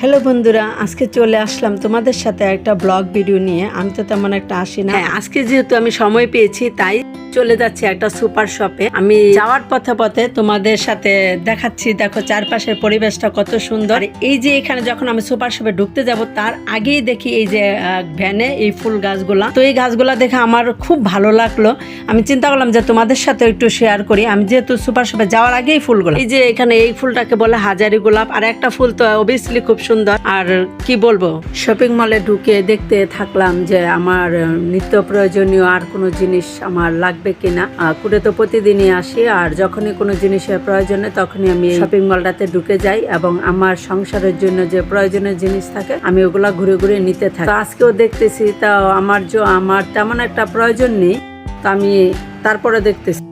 Hello বন্ধুরা, আজকে চলে আসলাম তোমাদের সাথে একটা ব্লগ ভিডিও নিয়ে। আমি তো তেমন একটা আসি না। আজকে যেহেতু আমি সময় পেয়েছি তাই চলে যাচ্ছি একটা সুপার শপে। আমি যাওয়ার পথে পথে তোমাদের সাথে দেখাচ্ছি, দেখো চারপাশের পরিবেশটা কত সুন্দর। এই যে এখানে যখন আমি সুপার শপে ঢুকতে যাব তার আগেই দেখি এই যে ভ্যানে এই ফুল গাছগুলা, তো এই গাছগুলা দেখে আমার খুব ভালো লাগলো। আমি চিন্তা করলাম যে তোমাদের সাথে একটু শেয়ার করি। আমি যেহেতু সুপার শপে যাওয়ার আগেই ফুলগুলো, এই যে এখানে এই ফুলটাকে বলে হাজারি গোলাপ, আর একটা ফুল তো অবভিয়াসলি খুব সুন্দর। আর কি বলবো, শপিং মলে ঢুকে দেখতে থাকলাম যে আমার নিত্য প্রয়োজনীয় আর কোনো জিনিস আমার লাগবে কিনা। কুড়ে তো প্রতিদিনই আসি, আর যখনই কোনো জিনিসের প্রয়োজন হয় তখনই আমি শপিং মলটাতে ঢুকে যাই এবং আমার সংসারের জন্য যে প্রয়োজনীয় জিনিস থাকে আমি ওগুলা ঘুরে ঘুরে নিতে থাকি। আজকেও দেখতেছি তা আমার তেমন একটা প্রয়োজন নেই, তো আমি তারপরে দেখতেছি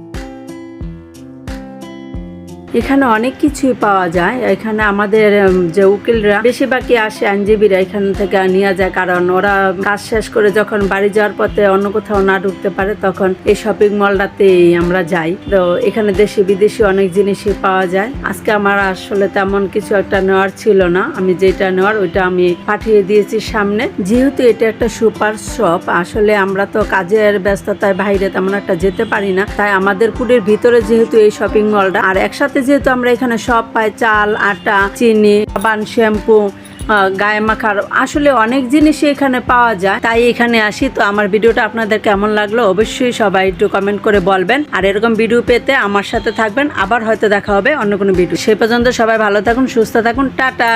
এখানে অনেক কিছুই পাওয়া যায়। এখানে আমাদের যে উকিলরা বেশিরভাগই আসে, আইনজীবীরা এখান থেকে নিয়ে যায়, কারণ ওরা কাজ শেষ করে যখন বাড়ি যাওয়ার পথে অন্য কোথাও না ঢুকতে পারে তখন এই শপিং মলটাতেই আমরা যাই। তো এখানে দেশি বিদেশি অনেক জিনিসই পাওয়া যায়। আজকে আমার আসলে তেমন কিছু একটা নেওয়ার ছিল না, আমি যেটা নেওয়ার ওইটা আমি পাঠিয়ে দিয়েছি সামনে। যেহেতু এটা একটা সুপার শপ, আসলে আমরা তো কাজের ব্যস্ততায় বাইরে তেমন একটা যেতে পারি না, তাই আমাদের কুটির ভিতরে যেহেতু এই শপিং মলটা, আর একসাথে যেহেতু আমরা এখানে সব পাই, চাল, আটা, চিনি, সাবান, শ্যাম্পু, গায়ে মাখার আসলে অনেক জিনিসই এখানে পাওয়া যায়, তাই এখানে আসি। তো আমার ভিডিওটা আপনাদের কেমন লাগলো অবশ্যই সবাই একটু কমেন্ট করে বলবেন, আর এরকম ভিডিও পেতে আমার সাথে থাকবেন। আবার হয়তো দেখা হবে অন্য কোনো ভিডিও। সে পর্যন্ত সবাই ভালো থাকুন, সুস্থ থাকুন, টাটা।